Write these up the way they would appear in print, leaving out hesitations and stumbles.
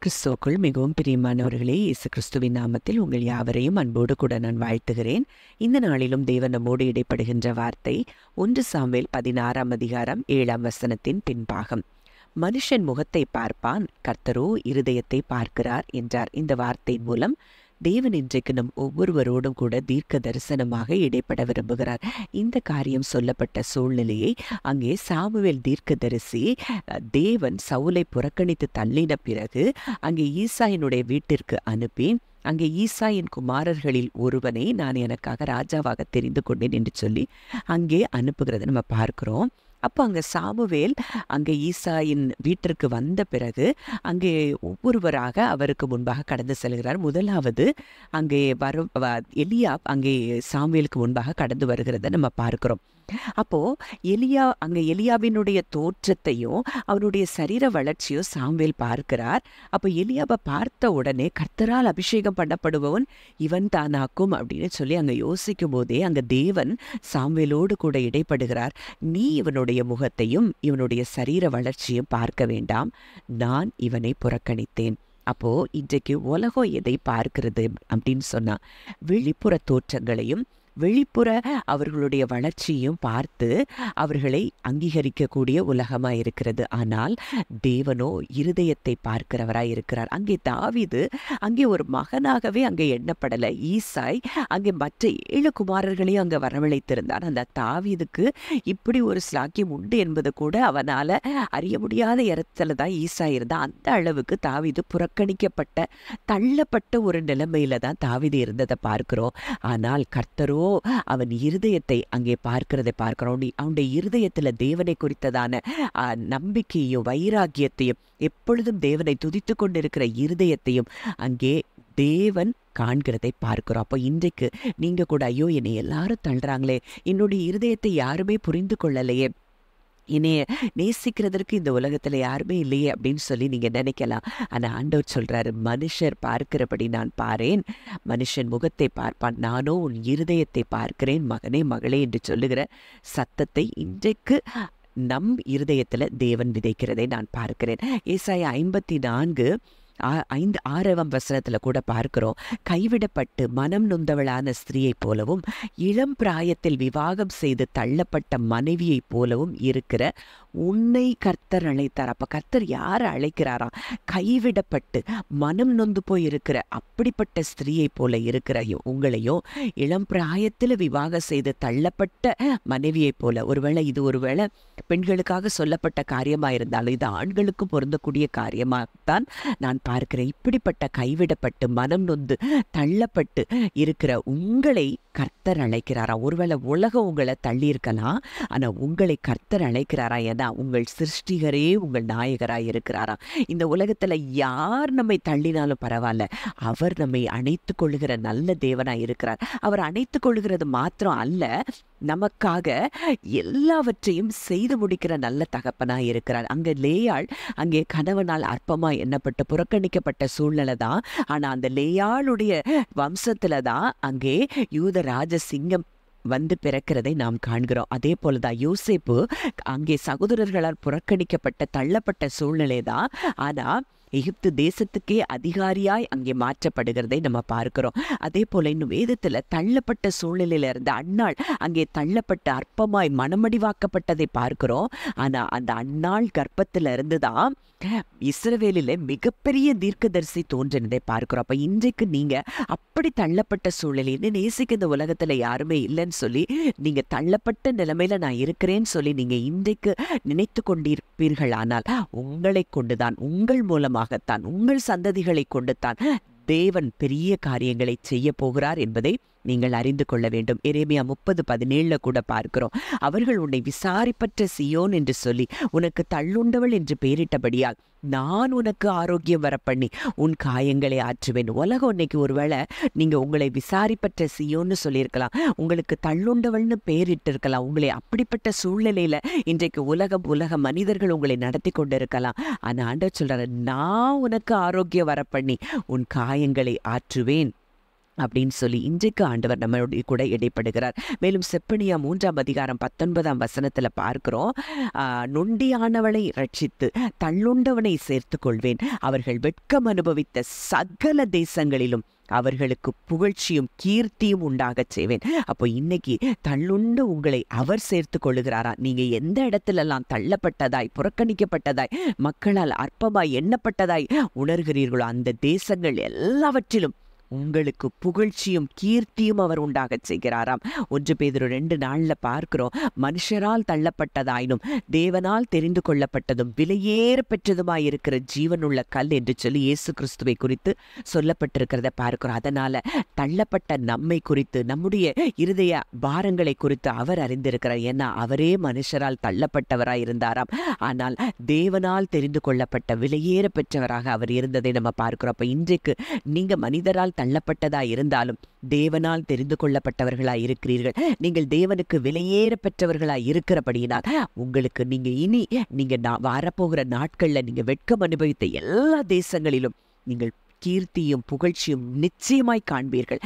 கிறிஸ்துவுக்குள் மிகவும் பிரியமானவர்களே, இயேசு கிறிஸ்துவின் நாமத்தில் உங்கள் யாவரையும் அன்போடு கூட நான் வாழ்த்துகிறேன். இந்த நாளிலும் தேவன் நம்மோடு இடைப்படுகின்ற வார்த்தை 1 சாமுவேல் 16ஆம் அதிகாரம் 7ஆம் வசனத்தின் பின்பாகம். மனுஷன் முகத்தை பார்ப்பான், கர்த்தரோ இருதயத்தை பார்க்கிறார் என்றார். இந்த வார்த்தை மூலம் தேவன் இன்றைக்கு நம் ஒவ்வொருவரோடும் கூட தீர்க்க தரிசனமாக இடைப்பட விரும்புகிறார். இந்த காரியம் சொல்லப்பட்ட சூழ்நிலையை அங்கே சாமுவேல் தீர்க்கதரிசி தேவன் சவுலை புறக்கணித்து தள்ளின பிறகு அங்கே ஈசாயினுடைய வீட்டிற்கு அனுப்பி, அங்கே ஈசாயின் குமாரர்களில் ஒருவனை நான் எனக்காக ராஜாவாக தெரிந்து கொண்டேன் என்று சொல்லி அங்கே அனுப்புகிறத நம்ம பார்க்கிறோம். அப்போ அங்கே சாமுவேல் அங்கே ஈசாயின் வீட்டிற்கு வந்த பிறகு அங்கே ஒவ்வொருவராக அவருக்கு முன்பாக கடந்து செல்கிறார். முதலாவது அங்கே எலியாப் அங்கே சாமுவேலுக்கு முன்பாக கடந்து வருகிறத நம்ம பார்க்கிறோம். அப்போ எலியாவினுடைய தோற்றத்தையும் அவனுடைய சரீர வளர்ச்சியும் சாமுவேல் பார்க்கிறார். அப்போ எலியாவை பார்த்த உடனே கர்த்தரால் அபிஷேகம் பண்ணப்படுபவன் இவன் தானாக்கும் அப்படின்னு சொல்லி அங்கே யோசிக்கும் போதே அங்கே தேவன் சாமுவேலோடு கூட இடைப்படுகிறார். நீ இவனுடைய முகத்தையும் இவனுடைய சரீர வளர்ச்சியும் பார்க்க வேண்டாம், நான் இவனை புறக்கணித்தேன். அப்போ இன்றைக்கு உலகம் எதை பார்க்கிறது அப்படின்னு சொன்னா, வெளிப்புற தோற்றங்களையும் வெளிப்புற அவர்களுடைய வளர்ச்சியும் பார்த்து அவர்களை அங்கீகரிக்கக்கூடிய உலகமாக இருக்கிறது. ஆனால் தேவனோ இருதயத்தை பார்க்கிறவராய் இருக்கிறார். அங்கே தாவீது அங்கே ஒரு மகனாகவே அங்கே எண்ணப்படலை. ஈசாய் அங்கே மற்ற 7 குமாரர்களையும் அங்கே வரவழைத்திருந்தான். அந்த தாவீதுக்கு இப்படி ஒரு ஸ்லாக்கியம் உண்டு என்பது கூட அவனால் அறிய முடியாத இடத்துல தான் ஈசாய் இருந்தான். அந்த அளவுக்கு தாவீது புறக்கணிக்கப்பட்ட தள்ளப்பட்ட ஒரு நிலைமையில தான் தாவீது இருந்ததை பார்க்கிறோம். ஆனால் கர்த்தரோ அவன் இருதயத்தை அங்கே பார்க்கிறதை பார்க்கிறோம். அவனுடைய இருதயத்தில் தேவனை குறித்ததான நம்பிக்கையும் வைராக்கியத்தையும், எப்பொழுதும் தேவனை துதித்து கொண்டிருக்கிற இருதயத்தையும் அங்கே தேவன் காண்கிறதை பார்க்கிறோம். அப்போ இன்றைக்கு நீங்க கூட ஐயோ என்னை எல்லாரும் தள்ளுறாங்களே, என்னுடைய இருதயத்தை யாருமே புரிந்து கொள்ளலையே, என்னைய நேசிக்கிறதற்கு இந்த உலகத்தில் யாருமே இல்லையே அப்படின்னு சொல்லி நீங்கள் நினைக்கலாம். ஆனால் ஆண்டவர் சொல்கிறாரு, மனுஷர் பார்க்கிறபடி நான் பாரேன், மனுஷன் முகத்தை பார்ப்பான், நானோ உன் இருதயத்தை பார்க்கிறேன் மகனே மகளே என்று சொல்லுகிற சத்தத்தை இன்றைக்கு நம் இருதயத்தில் தேவன் விதைக்கிறதை நான் பார்க்கிறேன். ஏசாயா 54:6ஆம் வசனத்தில் கூட பார்க்கிறோம், கைவிடப்பட்டு மனம் நொந்தவளான ஸ்திரீயைப் போலவும் இளம் பிராயத்தில் விவாகம் செய்து தள்ளப்பட்ட மனைவியைப் போலவும் இருக்கிற உன்னை கர்த்தர் அழைத்தார். அப்போ கர்த்தர் யாரை அழைக்கிறாராம்? கைவிடப்பட்டு மனம் நொந்து போய் இருக்கிற அப்படிப்பட்ட ஸ்திரீயை போல இருக்கிற உங்களையும் இளம் பிராயத்தில் விவாகம் செய்து தள்ளப்பட்ட மனைவியைப் போல. ஒருவேளை பெண்களுக்காக சொல்லப்பட்ட காரியமாக இருந்தாலும் இது ஆண்களுக்கும் பொருந்தக்கூடிய காரியமாகத்தான் நான் பார்க்கிறேன். இப்படிப்பட்ட கைவிடப்பட்டு மனம் நொந்து தள்ளப்பட்டு இருக்கிற உங்களை கர்த்தர் அழைக்கிறாரா? ஒருவேளை உலகம் உங்களை தள்ளி இருக்கலாம், ஆனால் உங்களை கர்த்தர் அழைக்கிறாரா? ஏன்னா உங்கள் சிருஷ்டிகரே உங்கள் நாயகராய் இருக்கிறாரா? இந்த உலகத்தில் யார் நம்மை தள்ளினாலும் பரவாயில்ல, அவர் நம்மை அணைத்து கொள்ளுகிற நல்ல தேவனாய் இருக்கிறார். அவர் அணைத்து கொள்ளுகிறது மாத்திரம் அல்ல, நமக்காக எல்லாவற்றையும் செய்து முடிக்கிற நல்ல தகப்பனாய் இருக்கிறார். அங்கே லேயாள் அங்கே கணவனால் அற்பமாய் எண்ணப்பட்டு புறக்கணிக்கப்பட்ட சூழ்நிலை தான். ஆனால் அந்த லேயாளுடைய வம்சத்துல தான் அங்கே யூத ராஜசிங்கம் வந்து பிறக்கிறதை நாம் காண்கிறோம். அதே போலதான் யோசேப்பு அங்கே சகோதரர்களால் புறக்கணிக்கப்பட்ட தள்ளப்பட்ட சூழ்நிலை தான். ஆனா எகிப்து தேசத்துக்கே அதிகாரியாய் அங்கே மாற்றப்படுகிறதை நம்ம பார்க்கிறோம். அதே போல இன்னும் வேதத்துல தள்ளப்பட்ட சூழ்நிலையில இருந்த அன்னாள் அங்கே தள்ளப்பட்ட அற்பமாய் மனமடிவாக்கப்பட்டதை பார்க்கிறோம். ஆனா அந்த அன்னாள் கர்ப்பத்துல இருந்துதான் இஸ்ரவேலில மிகப்பெரிய தீர்க்கதரிசி தோன்றினதை பார்க்கிறோம். அப்ப இன்றைக்கு நீங்க அப்படி தள்ளப்பட்ட சூழ்நிலையில நேசிக்க இந்த உலகத்துல யாருமே இல்லைன்னு சொல்லி நீங்க தள்ளப்பட்ட நிலைமையில நான் இருக்கிறேன்னு சொல்லி நீங்க இன்றைக்கு நினைத்து கொண்டிருப்பீர்கள். ஆனால் உங்களை கொண்டுதான், உங்கள் மூலமாகத்தான், உங்கள் சந்ததிகளை கொண்டுதான் தேவன் பெரிய காரியங்களை செய்ய போகிறார் என்பதை நீங்கள் அறிந்து கொள்ள வேண்டும். எரேமியா 30:17 கூட பார்க்கிறோம், அவர்கள் உன்னை விசாரிப்பற்ற சியோன் என்று சொல்லி உனக்கு தள்ளுண்டவள் என்று பெயரிட்டபடியால் நான் உனக்கு ஆரோக்கியம் வரப்பண்ணி உன் காயங்களை ஆற்றுவேன். உலகம் இன்னைக்கு ஒருவேளை நீங்க உங்களை விசாரிப்பற்ற சியோன்னு சொல்லியிருக்கலாம், உங்களுக்கு தள்ளுண்டவள்னு பெயரிட்டு இருக்கலாம். உங்களை அப்படிப்பட்ட சூழ்நிலையில இன்றைக்கு உலக மனிதர்கள் உங்களை நடத்தி கொண்டு இருக்கலாம். ஆனா ஆண்டவர் சொல்றாரு, நான் உனக்கு ஆரோக்கியம் வரப்பண்ணி உன் காயங்களை ஆற்றுவேன் அப்படின்னு சொல்லி இன்றைக்கு ஆண்டவர் நம்மளுடைய கூட இடைப்படுகிறார். மேலும் செப்பனியா 3:19 பார்க்கிறோம், நொண்டியானவளை ரட்சித்து தள்ளுண்டவனை சேர்த்து கொள்வேன், அவர்கள் வெட்கம் அனுபவித்த சகல தேசங்களிலும் அவர்களுக்கு புகழ்ச்சியும் கீர்த்தியும் உண்டாகச் செய்வேன். அப்போ இன்னைக்கு தள்ளுண்டு உங்களை அவர் சேர்த்து கொள்ளுகிறாரா? நீங்க எந்த இடத்துலலாம் தள்ளப்பட்டதாய், புறக்கணிக்கப்பட்டதாய், மக்களால் அற்பமாய் எண்ணப்பட்டதாய் உணர்கிறீர்களோ அந்த தேசங்கள் எல்லாவற்றிலும் உங்களுக்கு புகழ்ச்சியும் கீர்த்தியும் அவர் உண்டாகச் செய்கிறாராம். 1 பேதுரு 2:4 பார்க்கிறோம், மனுஷரால் தள்ளப்பட்டதாயினும் தேவனால் தெரிந்து கொள்ளப்பட்டதும் விலையேற பெற்றதுமாயிருக்கிற ஜீவனுள்ள கல் என்று சொல்லி இயேசு கிறிஸ்துவை குறித்து சொல்லப்பட்டிருக்கிறத பார்க்கிறோம். அதனால தள்ளப்பட்ட நம்மை குறித்து, நம்முடைய இருதய பாரங்களை குறித்து அவர் அறிந்திருக்கிறார். ஏன்னா அவரே மனுஷரால் தள்ளப்பட்டவராய் இருந்தாராம். ஆனால் தேவனால் தெரிந்து கொள்ளப்பட்ட விலையேற பெற்றவராக அவர் இருந்ததை நம்ம பார்க்கிறோம். அப்ப இன்றைக்கு நீங்க மனிதரால் தள்ளப்பட்டதா இருந்தாலும் தேவனால் தெரிந்து கொள்ளப்பட்டவர்களாய் இருக்கிறீர்கள். நீங்கள் தேவனுக்கு விலையேற பெற்றவர்களாய் இருக்கிறபடியினால் உங்களுக்கு நீங்க வரப்போகிற நாட்கள்ல நீங்க வெட்கம் அனுபவித்த எல்லா தேசங்களிலும் நீங்கள் கீர்த்தியும் புகழ்ச்சியும் நிச்சயமாய் காண்பீர்கள்.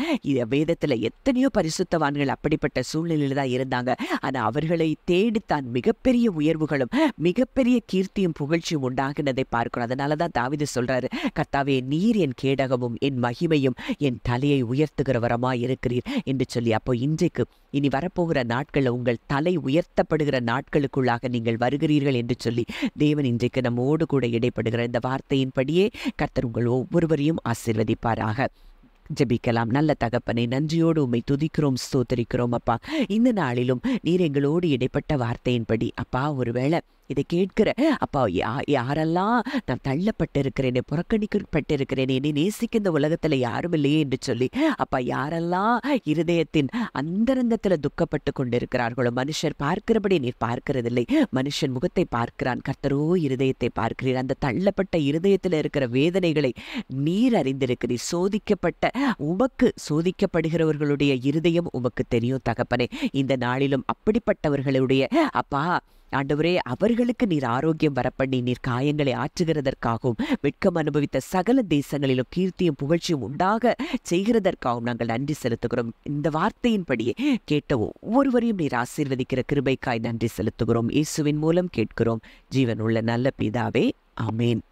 வேதத்துல எத்தனையோ பரிசுத்தவான்கள் அப்படிப்பட்ட சூழ்நிலையில தான் இருந்தாங்க. ஆனா அவர்களை தேடித்தான் மிகப்பெரிய உயர்வுகளும் மிகப்பெரிய கீர்த்தியும் புகழ்ச்சியும் உண்டாகினதை பார்க்கிறோம். அதனாலதான் தாவீது சொல்றாரு, கர்த்தாவே நீர் என் கேடகமும் என் மகிமையும் என் தலையை உயர்த்துகிறவரமாய் இருக்கிறீர் என்று சொல்லி. அப்போ இன்றைக்கு இனி வரப்போகிற நாட்கள் உங்கள் தலை உயர்த்தப்படுகிற நாட்களுக்குள்ளாக நீங்கள் வருகிறீர்கள் என்று சொல்லி தேவன் இன்றைக்கு நம்மோடு கூட இடைப்படுகிற இந்த வார்த்தையின்படியே கர்த்தர் உங்கள் ஒவ்வொருவரையும் ஆசீர்வதிப்பாராக. ஜெபிக்கலாம். நல்ல தகப்பனே, நன்றியோடு உம்மை துதிக்கிறோம், ஸ்தோத்திரிக்கிறோம் அப்பா. இந்த நாளிலும் நீர் எங்களோடு இடைப்பட்ட வார்த்தையின்படி அப்பா, ஒருவேளை இதை கேட்கிற அப்பா யாரெல்லாம் நான் தள்ளப்பட்டிருக்கிறேனே, புறக்கணிக்கப்பட்டிருக்கிறேனே, என்னை நேசிக்க இந்த உலகத்துல யாரும் இல்லையே என்று சொல்லி அப்பா, யாரெல்லாம் இருதயத்தின் அந்தரங்கத்துல துக்கப்பட்டு கொண்டிருக்கிறார்களோ, மனுஷர் பார்க்கிறபடி நீர் பார்க்கிறதில்லை, மனுஷன் முகத்தை பார்க்கிறான், கர்த்தரோ இருதயத்தை பார்க்கிறீர். அந்த தள்ளப்பட்ட இருதயத்துல இருக்கிற வேதனைகளை நீர் அறிந்திருக்கிறீர். உமக்கு சோதிக்கப்படுகிறவர்களுடைய இருதயம் உமக்கு தெரியும் தகப்பனே. இந்த நாளிலும் அப்படிப்பட்டவர்களுடைய அப்பா ஆண்டவரே, அவர்களுக்கு நீர் ஆரோக்கியம் வரப்பண்ணி நீர் காயங்களை ஆற்றுகிறதற்காகவும் வெட்கம் அனுபவித்த சகல தேசங்களிலும் கீர்த்தியும் புகழ்ச்சியும் உண்டாக செய்கிறதற்காகவும் நாங்கள் நன்றி செலுத்துகிறோம். இந்த வார்த்தையின்படியே கேட்ட ஒவ்வொருவரையும் நீர் ஆசீர்வதிக்கிற கிருபைக்காய் நன்றி செலுத்துகிறோம். இயேசுவின் மூலம் கேட்கிறோம் ஜீவனுள்ள நல்ல பிதாவே, ஆமேன்.